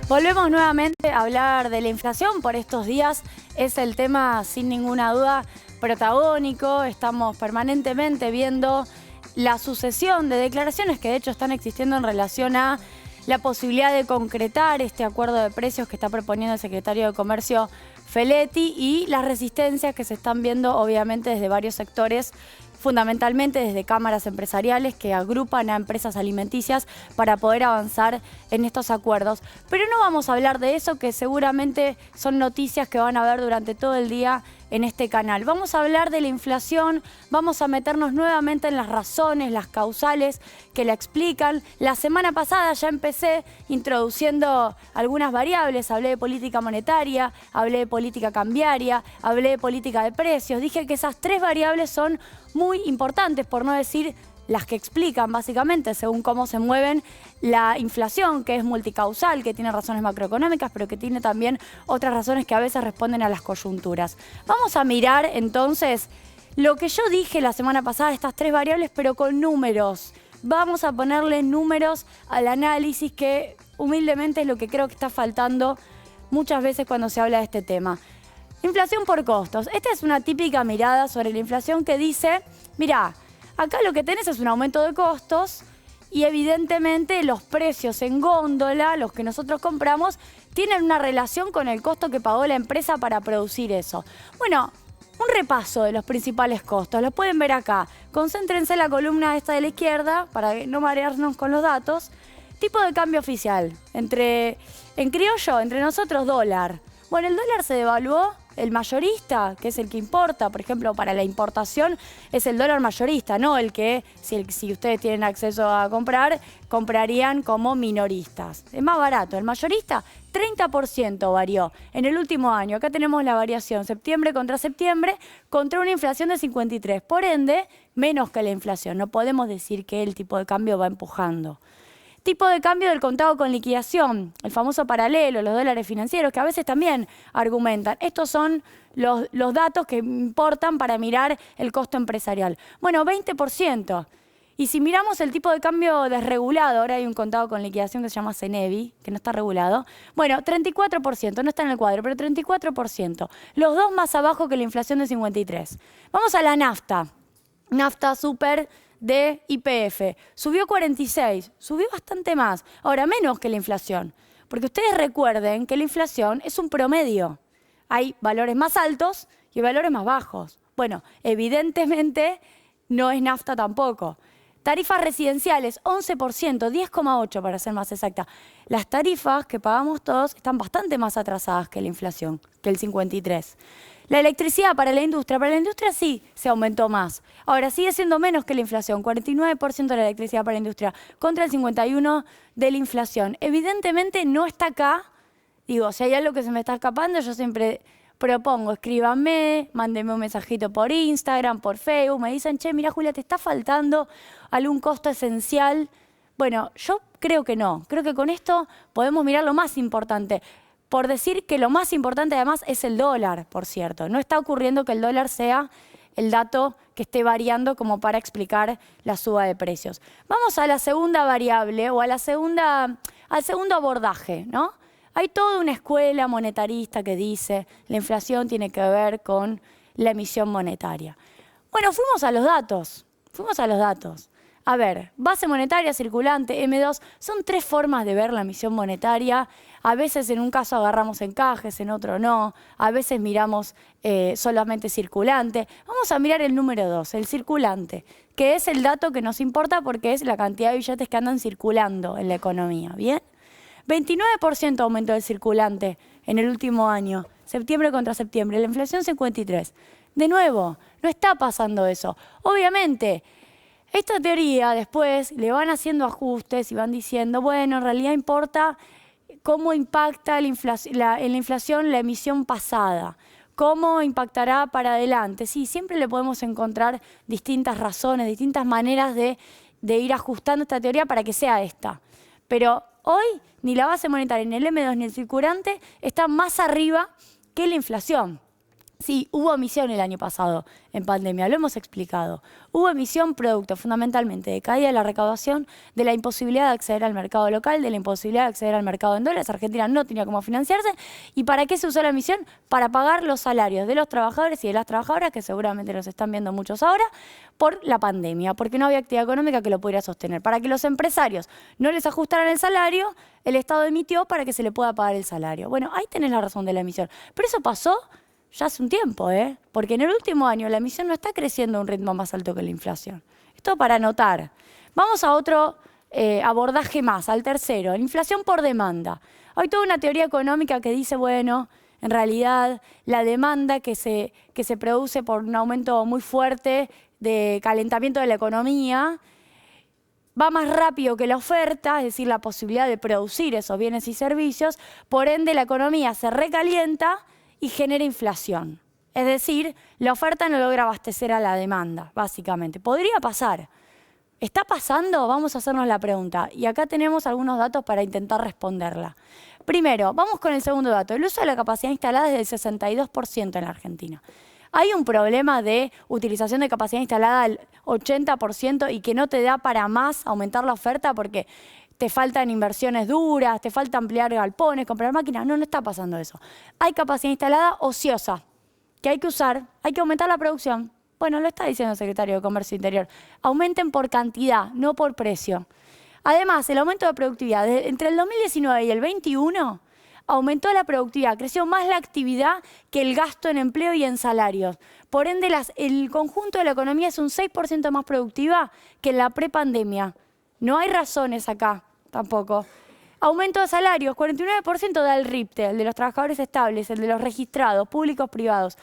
Volvemos nuevamente a hablar de la inflación. Por estos días es el tema, sin ninguna duda, protagónico. Estamos permanentemente viendo la sucesión de declaraciones que de hecho están existiendo en relación a la posibilidad de concretar este acuerdo de precios que está proponiendo el secretario de Comercio Feletti y las resistencias que se están viendo obviamente desde varios sectores, fundamentalmente desde cámaras empresariales que agrupan a empresas alimenticias para poder avanzar en estos acuerdos. Pero no vamos a hablar de eso, que seguramente son noticias que van a ver durante todo el día en este canal. Vamos a hablar de la inflación, vamos a meternos nuevamente en las razones, las causales que la explican. La semana pasada ya empecé introduciendo algunas variables, hablé de política monetaria, hablé de política cambiaria, hablé de política de precios. Dije que esas tres variables son muy importantes, por no decir las que explican básicamente según cómo se mueven la inflación, que es multicausal, que tiene razones macroeconómicas, pero que tiene también otras razones que a veces responden a las coyunturas. Vamos a mirar entonces lo que yo dije la semana pasada, estas tres variables, pero con números. Vamos a ponerle números al análisis, que humildemente es lo que creo que está faltando muchas veces cuando se habla de este tema. Inflación por costos. Esta es una típica mirada sobre la inflación que dice, mirá, acá lo que tenés es un aumento de costos y evidentemente los precios en góndola, los que nosotros compramos, tienen una relación con el costo que pagó la empresa para producir eso. Bueno, un repaso de los principales costos, los pueden ver acá. Concéntrense en la columna esta de la izquierda para no marearnos con los datos. Tipo de cambio oficial, en criollo, entre nosotros dólar. Bueno, el dólar se devaluó. El mayorista, que es el que importa, por ejemplo, para la importación, es el dólar mayorista, no el que, si ustedes tienen acceso a comprar, comprarían como minoristas. Es más barato. El mayorista, 30% varió en el último año. Acá tenemos la variación septiembre, contra una inflación de 53. Por ende, menos que la inflación. No podemos decir que el tipo de cambio va empujando. Tipo de cambio del contado con liquidación, el famoso paralelo, los dólares financieros, que a veces también argumentan. Estos son los datos que importan para mirar el costo empresarial. Bueno, 20%. Y si miramos el tipo de cambio desregulado, ahora hay un contado con liquidación que se llama CENEVI, que no está regulado. Bueno, 34%, no está en el cuadro, pero 34%. Los dos más abajo que la inflación de 53. Vamos a la nafta. Nafta super de YPF. Subió 46, subió bastante más. Ahora, menos que la inflación. Porque ustedes recuerden que la inflación es un promedio. Hay valores más altos y valores más bajos. Bueno, evidentemente no es nafta tampoco. Tarifas residenciales, 11%, 10,8% para ser más exacta. Las tarifas que pagamos todos están bastante más atrasadas que la inflación, que el 53%. La electricidad para la industria sí se aumentó más. Ahora sigue siendo menos que la inflación, 49% de la electricidad para la industria contra el 51% de la inflación. Evidentemente no está acá. Digo, si hay algo que se me está escapando, yo siempre propongo, escríbanme, mándenme un mensajito por Instagram, por Facebook, me dicen, che, mira Julia, ¿te está faltando algún costo esencial? Bueno, yo creo que no. Creo que con esto podemos mirar lo más importante. Por decir que lo más importante además es el dólar, por cierto. No está ocurriendo que el dólar sea el dato que esté variando como para explicar la suba de precios. Vamos a la segunda variable o al segundo abordaje, ¿no? Hay toda una escuela monetarista que dice la inflación tiene que ver con la emisión monetaria. Bueno, fuimos a los datos. A ver, base monetaria, circulante, M2, son tres formas de ver la emisión monetaria. A veces en un caso agarramos encajes, en otro no. A veces miramos solamente circulante. Vamos a mirar el número 2, el circulante, que es el dato que nos importa porque es la cantidad de billetes que andan circulando en la economía, ¿bien? 29% aumento del circulante en el último año, septiembre contra septiembre, la inflación 53%. De nuevo, no está pasando eso. Obviamente, esta teoría después le van haciendo ajustes y van diciendo, bueno, en realidad importa cómo impacta en la inflación la emisión pasada, cómo impactará para adelante. Sí, siempre le podemos encontrar distintas razones, distintas maneras de ir ajustando esta teoría para que sea esta. Pero hoy ni la base monetaria, ni el M2, ni el circulante están más arriba que la inflación. Sí, hubo emisión el año pasado en pandemia, lo hemos explicado. Hubo emisión producto fundamentalmente de caída de la recaudación, de la imposibilidad de acceder al mercado local, de la imposibilidad de acceder al mercado en dólares. Argentina no tenía cómo financiarse. ¿Y para qué se usó la emisión? Para pagar los salarios de los trabajadores y de las trabajadoras, que seguramente los están viendo muchos ahora, por la pandemia, porque no había actividad económica que lo pudiera sostener. Para que los empresarios no les ajustaran el salario, el Estado emitió para que se le pueda pagar el salario. Bueno, ahí tenés la razón de la emisión. Pero eso pasó ya hace un tiempo, porque en el último año la emisión no está creciendo a un ritmo más alto que la inflación. Esto para anotar. Vamos a otro abordaje más, al tercero, la inflación por demanda. Hay toda una teoría económica que dice, bueno, en realidad la demanda que se produce por un aumento muy fuerte de calentamiento de la economía va más rápido que la oferta, es decir, la posibilidad de producir esos bienes y servicios, por ende la economía se recalienta y genera inflación. Es decir, la oferta no logra abastecer a la demanda, básicamente. ¿Podría pasar? ¿Está pasando? Vamos a hacernos la pregunta. Y acá tenemos algunos datos para intentar responderla. Primero, vamos con el segundo dato. El uso de la capacidad instalada es del 62% en la Argentina. Hay un problema de utilización de capacidad instalada al 80% y que no te da para más aumentar la oferta porque te faltan inversiones duras, te falta ampliar galpones, comprar máquinas. No, no está pasando eso. Hay capacidad instalada ociosa que hay que usar, hay que aumentar la producción. Bueno, lo está diciendo el secretario de Comercio Interior. Aumenten por cantidad, no por precio. Además, el aumento de productividad entre el 2019 y el 2021 aumentó la productividad, creció más la actividad que el gasto en empleo y en salarios. Por ende, el conjunto de la economía es un 6% más productiva que en la prepandemia. No hay razones acá, tampoco. Aumento de salarios, 49% da el RIPTE, el de los trabajadores estables, el de los registrados, públicos, privados.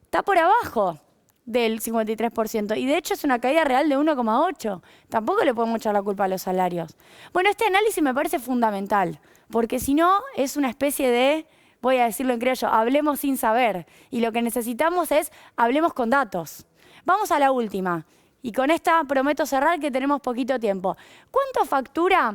Está por abajo del 53%. Y de hecho es una caída real de 1,8. Tampoco le podemos echar la culpa a los salarios. Bueno, este análisis me parece fundamental, porque si no es una especie de, voy a decirlo en criollo, hablemos sin saber. Y lo que necesitamos es hablemos con datos. Vamos a la última. Y con esta prometo cerrar que tenemos poquito tiempo. ¿Cuánto factura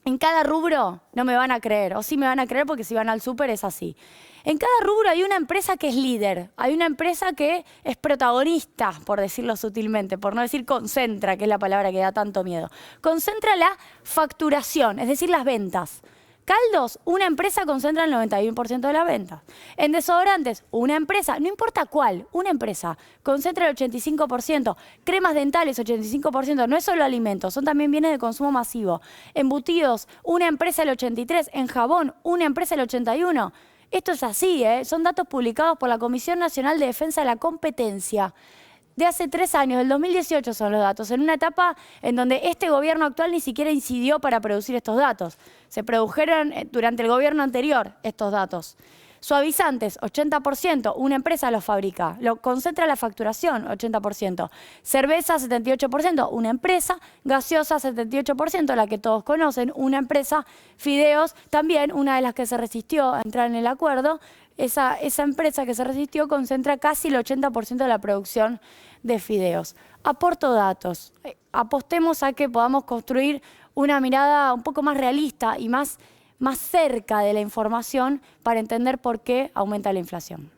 en cada rubro? No me van a creer, o sí me van a creer porque si van al súper es así. En cada rubro hay una empresa que es líder, hay una empresa que es protagonista, por decirlo sutilmente, por no decir concentra, que es la palabra que da tanto miedo. Concentra la facturación, es decir, las ventas. Caldos, una empresa concentra el 91% de las ventas. En desodorantes, una empresa, no importa cuál, una empresa concentra el 85%. Cremas dentales, 85%. No es solo alimentos, son también bienes de consumo masivo. Embutidos, una empresa el 83%. En jabón, una empresa el 81%. Esto es así, son datos publicados por la Comisión Nacional de Defensa de la Competencia. De hace 3 años, del 2018 son los datos, en una etapa en donde este gobierno actual ni siquiera incidió para producir estos datos. Se produjeron durante el gobierno anterior estos datos. Suavizantes, 80%, una empresa los fabrica, lo concentra la facturación, 80%. Cerveza, 78%, una empresa. Gaseosa, 78%, la que todos conocen, una empresa. Fideos, también una de las que se resistió a entrar en el acuerdo. Esa empresa que se resistió concentra casi el 80% de la producción de fideos. Aporto datos. Apostemos a que podamos construir una mirada un poco más realista y más cerca de la información para entender por qué aumenta la inflación.